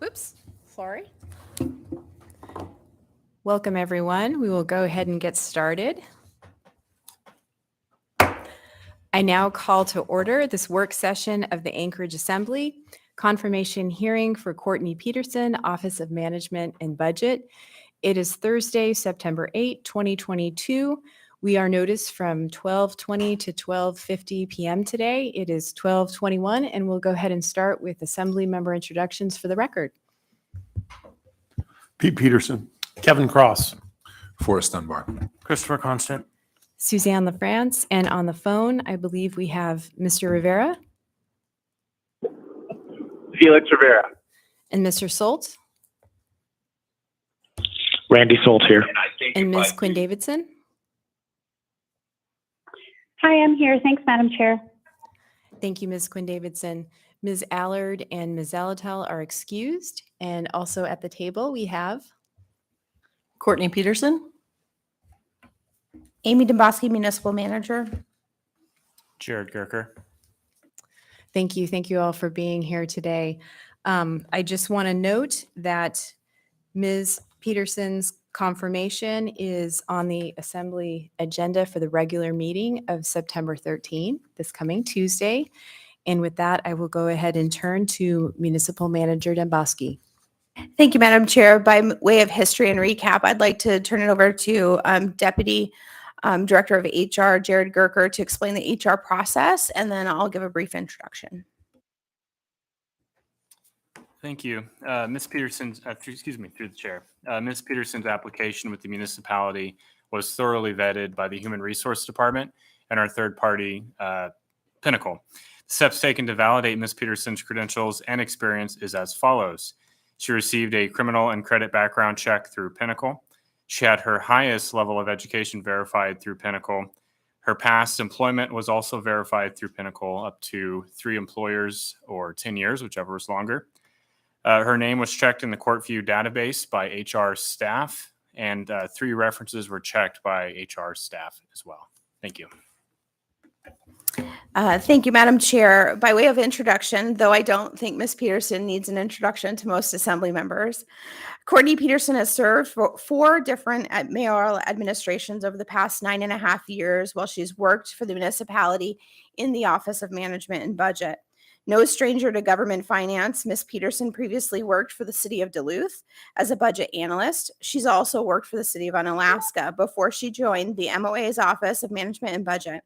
Whoops, sorry. Welcome, everyone. We will go ahead and get started. I now call to order this work session of the Anchorage Assembly, confirmation hearing for Courtney Petersen, Office of Management and Budget. It is Thursday, September 8, 2022. We are noticed from 12:20 to 12:50 p.m. today. It is 12:21, and we'll go ahead and start with Assembly member introductions for the record. Pete Petersen. Kevin Cross. Forrest Dunbar. Christopher Constant. Suzanne LaFrance, and on the phone, I believe we have Mr. Rivera Felix Rivera. and Mr. Solt Randy Solt here. and Ms. Quinn Davidson. Hi, I'm here. Thanks, Madam Chair. Thank you, Ms. Quinn Davidson. Ms. Allard and Ms. Zalatel are excused. And also at the table, we have Courtney Petersen. Amy Domboski, Municipal Manager. Jared Gerker. Thank you. Thank you all for being here today. I just want to note that Ms. Petersen's confirmation is on the Assembly agenda for the regular meeting of September 13, this coming Tuesday. And with that, I will go ahead and turn to Municipal Manager Domboski. Thank you, Madam Chair. By way of history and recap, I'd like to turn it over to Deputy Director of HR, Jared Gerker, to explain the HR process, and then I'll give a brief introduction. Thank you. Ms. Petersen's, through the chair. Ms. Petersen's application with the municipality was thoroughly vetted by the Human Resource Department and our third party, Pinnacle. The steps taken to validate Ms. Petersen's credentials and experience is as follows. She received a criminal and credit background check through Pinnacle. She had her highest level of education verified through Pinnacle. Her past employment was also verified through Pinnacle up to 3 employers or 10 years, whichever was longer. Her name was checked in the CourtView database by HR staff, and 3 references were checked by HR staff as well. Thank you. Thank you, Madam Chair. By way of introduction, though I don't think Ms. Petersen needs an introduction to most Assembly members, Courtney Petersen has served for 4 different mayoral administrations over the past 9.5 years while she's worked for the municipality in the Office of Management and Budget. No stranger to government finance, Ms. Petersen previously worked for the city of Duluth as a budget analyst. She's also worked for the city of Unalaska before she joined the MOA's Office of Management and Budget.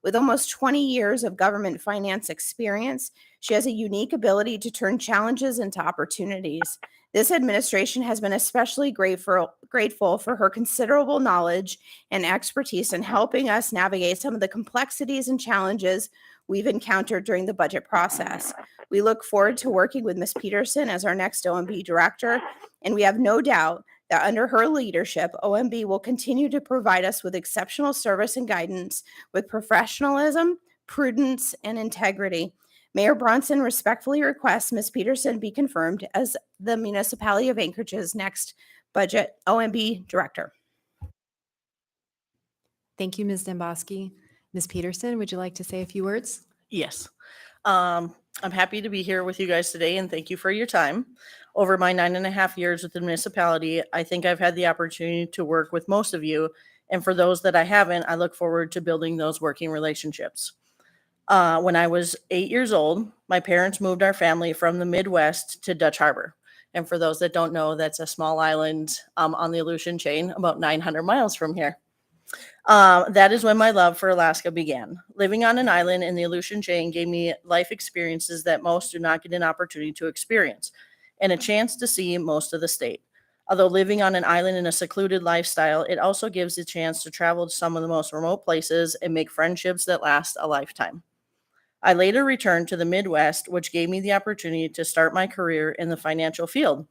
With almost 20 years of government finance experience, she has a unique ability to turn challenges into opportunities. This administration has been especially grateful for her considerable knowledge and expertise in helping us navigate some of the complexities and challenges we've encountered during the budget process. We look forward to working with Ms. Petersen as our next OMB director, and we have no doubt that under her leadership, OMB will continue to provide us with exceptional service and guidance with professionalism, prudence, and integrity. Mayor Bronson respectfully requests Ms. Petersen be confirmed as the Municipality of Anchorage's next budget OMB director. Thank you, Ms. Domboski. Ms. Petersen, would you like to say a few words? Yes. I'm happy to be here with you guys today, and thank you for your time. Over my 9.5 years with the municipality, I think I've had the opportunity to work with most of you. And for those that I haven't, I look forward to building those working relationships. When I was 8 years old, my parents moved our family from the Midwest to Dutch Harbor. And for those that don't know, that's a small island on the Aleutian chain, about 900 miles from here. That is when my love for Alaska began. Living on an island in the Aleutian chain gave me life experiences that most do not get an opportunity to experience, and a chance to see most of the state. Although living on an island in a secluded lifestyle, it also gives a chance to travel to some of the most remote places and make friendships that last a lifetime. I later returned to the Midwest, which gave me the opportunity to start my career in the financial field.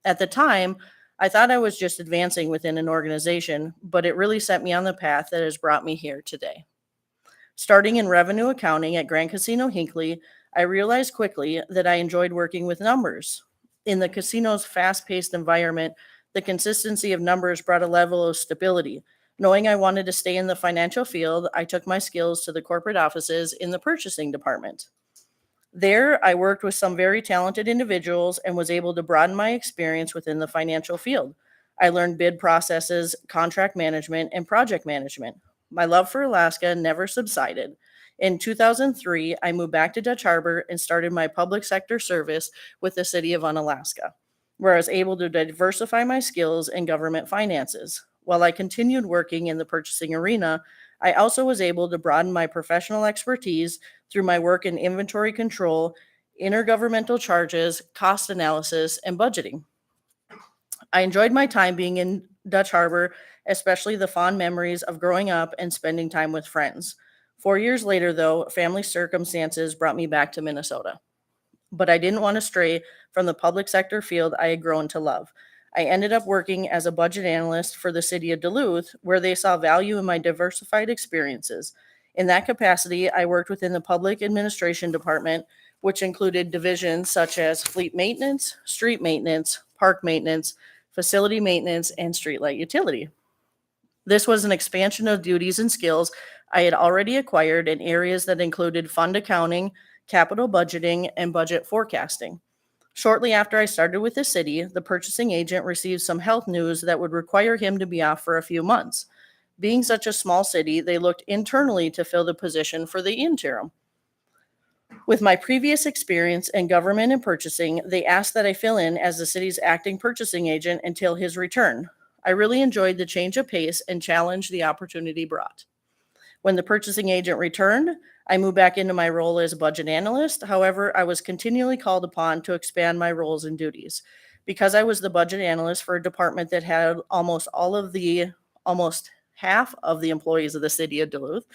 At the time, I thought I was just advancing within an organization, but it really set me on the path that has brought me here today. Starting in revenue accounting at Grand Casino Hinckley, I realized quickly that I enjoyed working with numbers. In the casino's fast-paced environment, the consistency of numbers brought a level of stability. Knowing I wanted to stay in the financial field, I took my skills to the corporate offices in the purchasing department. There, I worked with some very talented individuals and was able to broaden my experience within the financial field. I learned bid processes, contract management, and project management. My love for Alaska never subsided. In 2003, I moved back to Dutch Harbor and started my public sector service with the city of Unalaska, where I was able to diversify my skills in government finances. While I continued working in the purchasing arena, I also was able to broaden my professional expertise through my work in inventory control, intergovernmental charges, cost analysis, and budgeting. I enjoyed my time being in Dutch Harbor, especially the fond memories of growing up and spending time with friends. 4 years later, though, family circumstances brought me back to Minnesota. But I didn't want to stray from the public sector field I had grown to love. I ended up working as a budget analyst for the city of Duluth, where they saw value in my diversified experiences. In that capacity, I worked within the public administration department, which included divisions such as fleet maintenance, street maintenance, park maintenance, facility maintenance, and streetlight utility. This was an expansion of duties and skills I had already acquired in areas that included fund accounting, capital budgeting, and budget forecasting. Shortly after I started with the city, the purchasing agent received some health news that would require him to be off for a few months. Being such a small city, they looked internally to fill the position for the interim. With my previous experience in government and purchasing, they asked that I fill in as the city's acting purchasing agent until his return. I really enjoyed the change of pace and challenge the opportunity brought. When the purchasing agent returned, I moved back into my role as a budget analyst. However, I was continually called upon to expand my roles and duties. Because I was the budget analyst for a department that had almost half of the employees of the city of Duluth,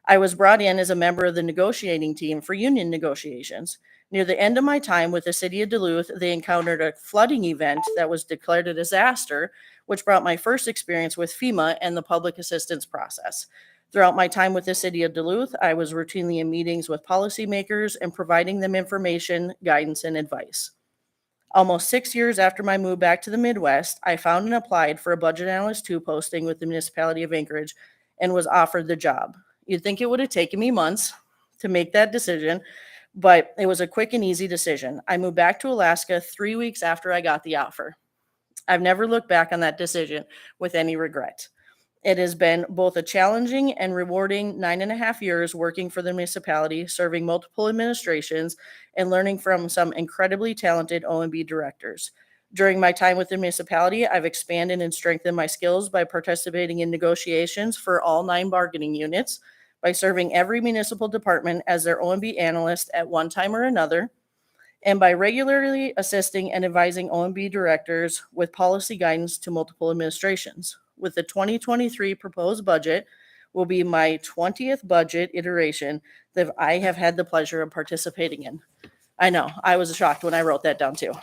I was brought in as a member of the negotiating team for union negotiations. Near the end of my time with the city of Duluth, they encountered a flooding event that was declared a disaster, which brought my first experience with FEMA and the public assistance process. Throughout my time with the city of Duluth, I was routinely in meetings with policymakers and providing them information, guidance, and advice. Almost 6 years after my move back to the Midwest, I found and applied for a Budget Analyst 2 posting with the municipality of Anchorage and was offered the job. You'd think it would have taken me months to make that decision, but it was a quick and easy decision. I moved back to Alaska 3 weeks after I got the offer. I've never looked back on that decision with any regret. It has been both a challenging and rewarding 9.5 years working for the municipality, serving multiple administrations, and learning from some incredibly talented OMB directors. During my time with the municipality, I've expanded and strengthened my skills by participating in negotiations for all 9 bargaining units, by serving every municipal department as their OMB analyst at one time or another, and by regularly assisting and advising OMB directors with policy guidance to multiple administrations. With the 2023 proposed budget will be my 20th budget iteration that I have had the pleasure of participating in. I know, I was shocked when I wrote that down too.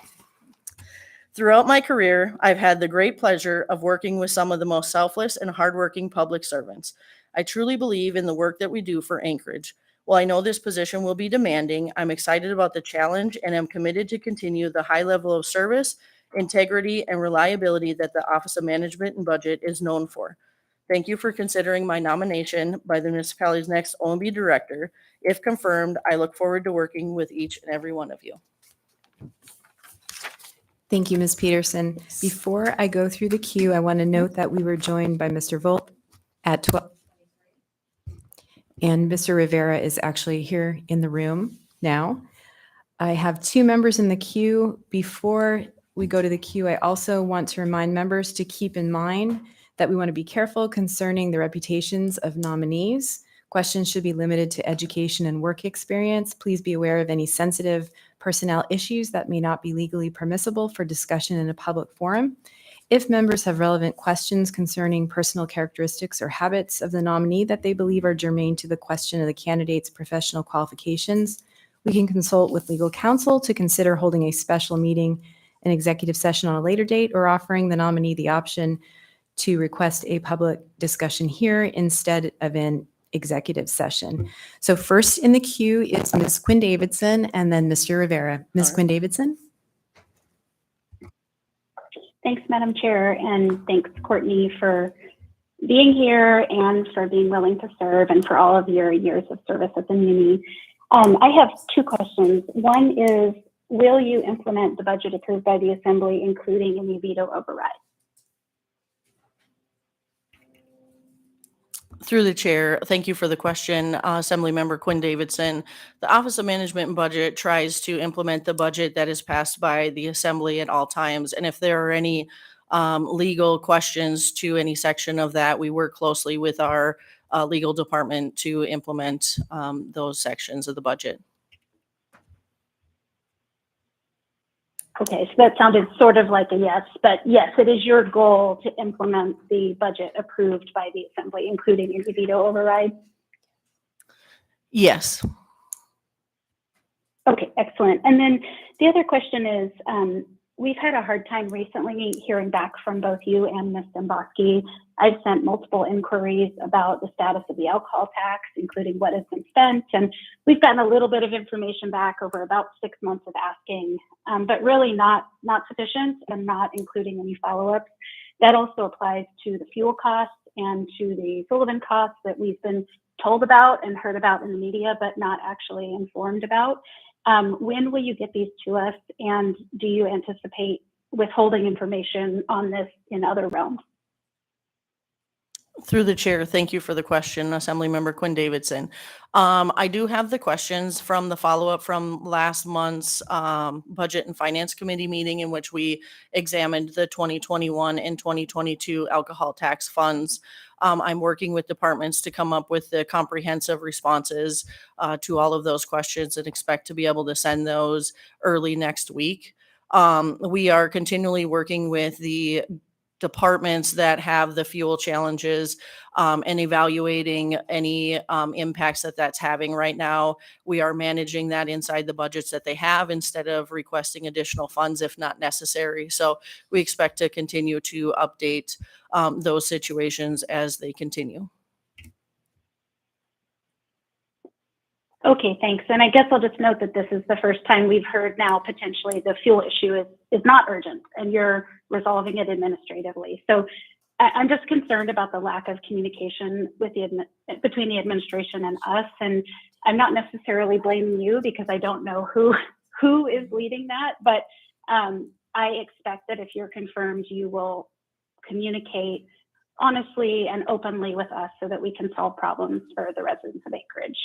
Throughout my career, I've had the great pleasure of working with some of the most selfless and hardworking public servants. I truly believe in the work that we do for Anchorage. While I know this position will be demanding, I'm excited about the challenge and am committed to continue the high level of service, integrity, and reliability that the Office of Management and Budget is known for. Thank you for considering my nomination by the municipality's next OMB director. If confirmed, I look forward to working with each and every one of you. Thank you, Ms. Petersen. Before I go through the queue, I want to note that we were joined by Mr. Volt at 12. And Mr. Rivera is actually here in the room now. I have 2 members in the queue. Before we go to the queue, I also want to remind members to keep in mind that we want to be careful concerning the reputations of nominees. Questions should be limited to education and work experience. Please be aware of any sensitive personnel issues that may not be legally permissible for discussion in a public forum. If members have relevant questions concerning personal characteristics or habits of the nominee that they believe are germane to the question of the candidate's professional qualifications, we can consult with legal counsel to consider holding a special meeting, an executive session on a later date, or offering the nominee the option to request a public discussion here instead of an executive session. So first in the queue is Ms. Quinn Davidson and then Mr. Rivera. Ms. Quinn Davidson? Thanks, Madam Chair, and thanks, Courtney, for being here and for being willing to serve and for all of your years of service at the Muni. I have two questions. One is, will you implement the budget approved by the Assembly, including any veto override? Through the chair, thank you for the question, Assemblymember Quinn Davidson. The Office of Management and Budget tries to implement the budget that is passed by the Assembly at all times. And if there are any legal questions to any section of that, we work closely with our legal department to implement those sections of the budget. Okay, so that sounded sort of like a yes, but yes, it is your goal to implement the budget approved by the Assembly, including any veto override? Yes. Okay, excellent. And then the other question is, we've had a hard time recently hearing back from both you and Ms. Dombosky. I've sent multiple inquiries about the status of the alcohol tax, including what has been spent. And we've gotten a little bit of information back over about 6 months of asking, but really not sufficient and not including any follow-ups. That also applies to the fuel costs and to the Sullivan costs that we've been told about and heard about in the media, but not actually informed about. When will you get these to us? And do you anticipate withholding information on this in other realms? Through the chair, thank you for the question, Assemblymember Quinn Davidson. I do have the questions from the follow-up from last month's Budget and Finance Committee meeting, in which we examined the 2021 and 2022 alcohol tax funds. I'm working with departments to come up with the comprehensive responses to all of those questions and expect to be able to send those early next week. We are continually working with the departments that have the fuel challenges and evaluating any impacts that that's having right now. We are managing that inside the budgets that they have instead of requesting additional funds if not necessary. So we expect to continue to update those situations as they continue. Okay, thanks. And I guess I'll just note that this is the first time we've heard now potentially the fuel issue is not urgent and you're resolving it administratively. So I'm just concerned about the lack of communication with between the administration and us. And I'm not necessarily blaming you because I don't know who is leading that, but I expect that if you're confirmed, you will communicate honestly and openly with us so that we can solve problems for the residents of Anchorage.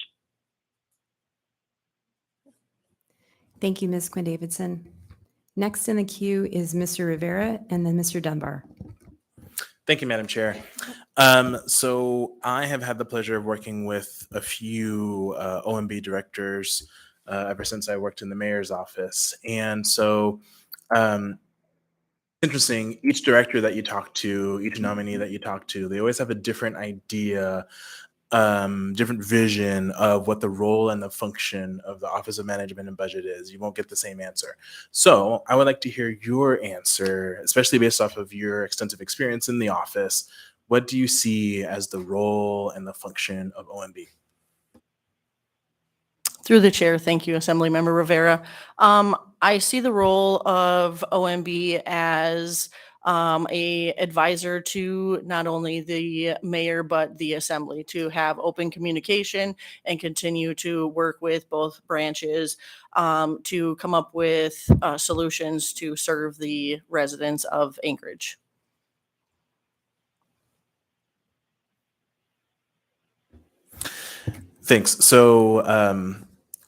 Thank you, Ms. Quinn Davidson. Next in the queue is Mr. Rivera and then Mr. Dunbar. Thank you, Madam Chair. So I have had the pleasure of working with a few OMB directors ever since I worked in the mayor's office. And so interesting, each director that you talk to, each nominee that you talk to, they always have a different idea, different vision of what the role and the function of the Office of Management and Budget is. You won't get the same answer. So I would like to hear your answer, especially based off of your extensive experience in the office. What do you see as the role and the function of OMB? Through the chair, thank you, Assemblymember Rivera. I see the role of OMB as a advisor to not only the mayor, but the assembly to have open communication and continue to work with both branches to come up with solutions to serve the residents of Anchorage. Thanks. So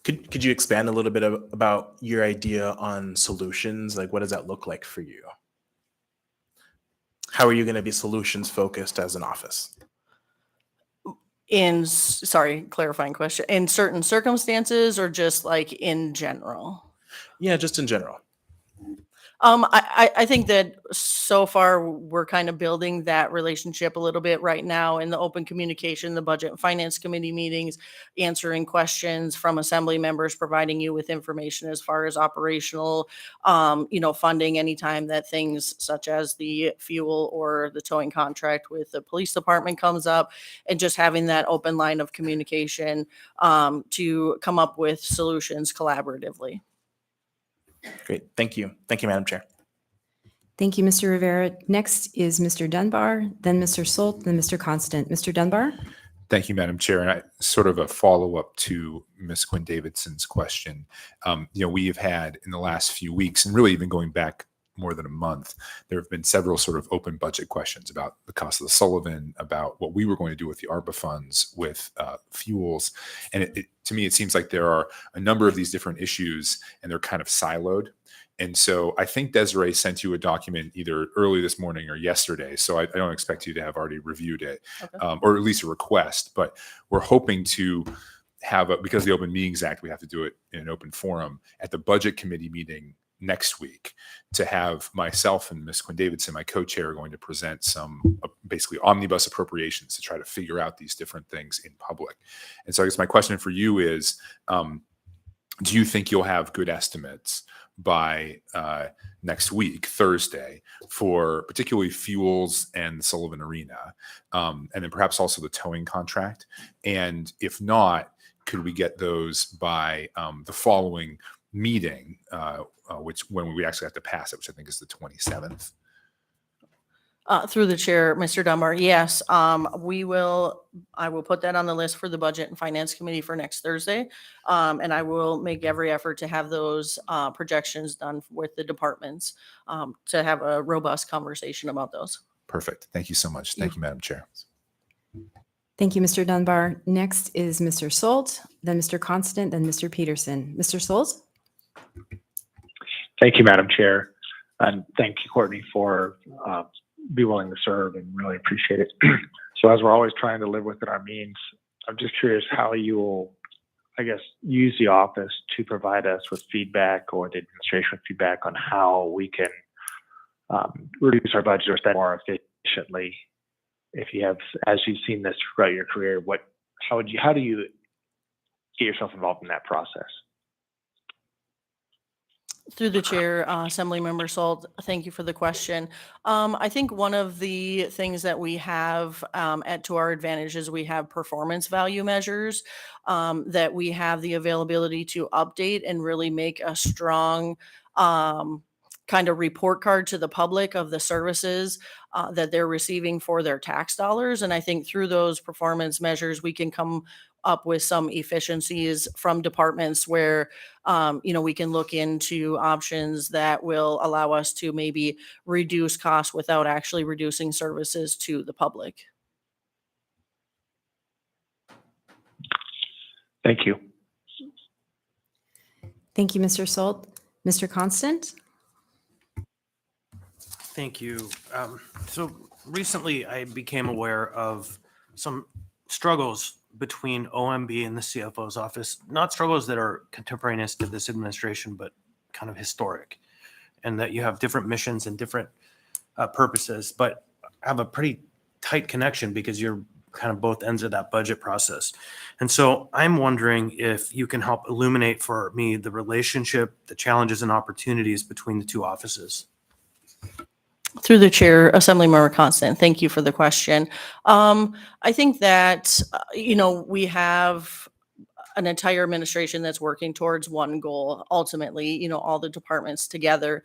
could you expand a little bit about your idea on solutions? Like, what does that look like for you? How are you going to be solutions focused as an office? Sorry, clarifying question. In certain circumstances or just like in general? Yeah, just in general. I think that so far we're kind of building that relationship a little bit right now in the open communication, the Budget and Finance Committee meetings, answering questions from assembly members, providing you with information as far as operational, funding anytime that things such as the fuel or the towing contract with the police department comes up, and just having that open line of communication to come up with solutions collaboratively. Great. Thank you. Thank you, Madam Chair. Thank you, Mr. Rivera. Next is Mr. Dunbar, then Mr. Solt, then Mr. Constant. Mr. Dunbar? Thank you, Madam Chair. And I sort of a follow-up to Ms. Quinn Davidson's question. We have had in the last few weeks, and really even going back more than a month, there have been several sort of open budget questions about the cost of the Sullivan, about what we were going to do with the ARPA funds, with fuels. And to me, it seems like there are a number of these different issues, and they're kind of siloed. And so I think Desiree sent you a document either early this morning or yesterday. So I don't expect you to have already reviewed it, Okay. or at least a request. But we're hoping to have because of the Open Meetings Act, we have to do it in an open forum at the Budget Committee meeting next week, to have myself and Ms. Quinn Davidson, my co-chair, are going to present some basically omnibus appropriations to try to figure out these different things in public. And so I guess my question for you is, do you think you'll have good estimates by next week, Thursday, for particularly fuels and the Sullivan Arena, and then perhaps also the towing contract? And if not, could we get those by the following meeting, which when we actually have to pass it, which I think is the 27th? Through the chair, Mr. Dunbar, yes, I will put that on the list for the Budget and Finance Committee for next Thursday. And I will make every effort to have those projections done with the departments to have a robust conversation about those. Perfect. Thank you so much. Thank you, Madam Chair. Thank you, Mr. Dunbar. Next is Mr. Solt, then Mr. Constant, then Mr. Petersen. Mr. Solt? Thank you, Madam Chair. And thank you, Courtney, for be willing to serve, and really appreciate it. So as we're always trying to live within our means, I'm just curious how you will, I guess, use the office to provide us with feedback, or the administration with feedback, on how we can reduce our budget or spend more efficiently. If you have, as you've seen this throughout your career, how do you get yourself involved in that process? Through the chair, Assemblymember Salt, thank you for the question. I think one of the things that we have to our advantage is we have performance value measures that we have the availability to update and really make a strong kind of report card to the public of the services that they're receiving for their tax dollars. And I think through those performance measures, we can come up with some efficiencies from departments where, we can look into options that will allow us to maybe reduce costs without actually reducing services to the public. Thank you. Thank you, Mr. Solt. Mr. Constant? Thank you. So recently I became aware of some struggles between OMB and the CFO's office, not struggles that are contemporaneous to this administration, but kind of historic, and that you have different missions and different purposes, but have a pretty tight connection because you're kind of both ends of that budget process. And so I'm wondering if you can help illuminate for me the relationship, the challenges and opportunities between the two offices. Through the chair, Assemblymember Constant, thank you for the question. I think that, we have an entire administration that's working towards one goal, ultimately, all the departments together.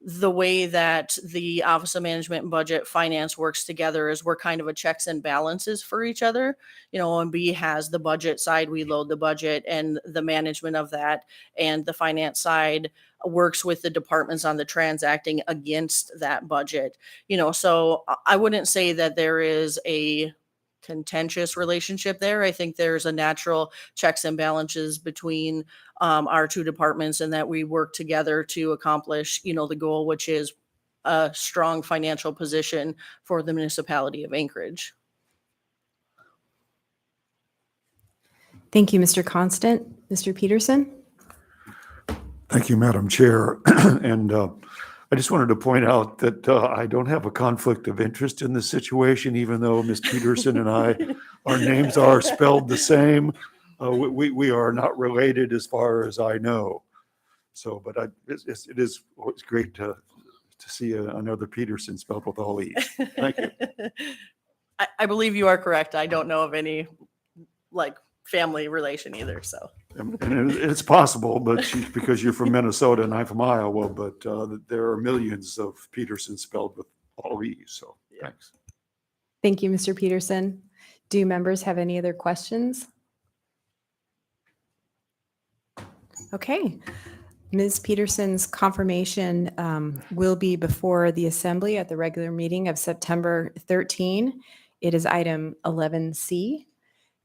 The way that the Office of Management and Budget Finance works together is we're kind of a checks and balances for each other. OMB has the budget side, we load the budget and the management of that, and the finance side works with the departments on the transacting against that budget. So I wouldn't say that there is a contentious relationship there. I think there's a natural checks and balances between our two departments, and that we work together to accomplish, the goal, which is a strong financial position for the municipality of Anchorage. Thank you, Mr. Constant. Mr. Petersen? Thank you, Madam Chair. And I just wanted to point out that I don't have a conflict of interest in this situation, even though Ms. Petersen and I, our names are spelled the same. We are not related as far as I know. So, but it is great to see another Petersen spelled with all E's. Thank you. I believe you are correct. I don't know of any family relation either. So, and it's possible, but because you're from Minnesota and I'm from Iowa, but there are millions of Petersen spelled with all E's. So, thanks. Thank you, Mr. Petersen. Do members have any other questions? Okay. Ms. Petersen's confirmation will be before the Assembly at the regular meeting of September 13. It is item 11C.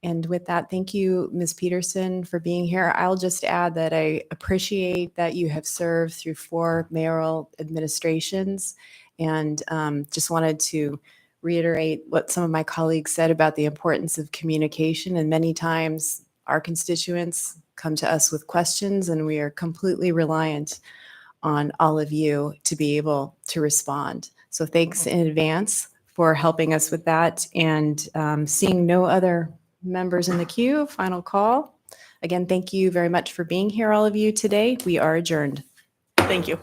And with that, thank you, Ms. Petersen, for being here. I'll just add that I appreciate that you have served through 4 mayoral administrations, and just wanted to reiterate what some of my colleagues said about the importance of communication. And many times our constituents come to us with questions, and we are completely reliant on all of you to be able to respond. So thanks in advance for helping us with that. And seeing no other members in the queue, final call. Again, thank you very much for being here, all of you, today. We are adjourned. Thank you.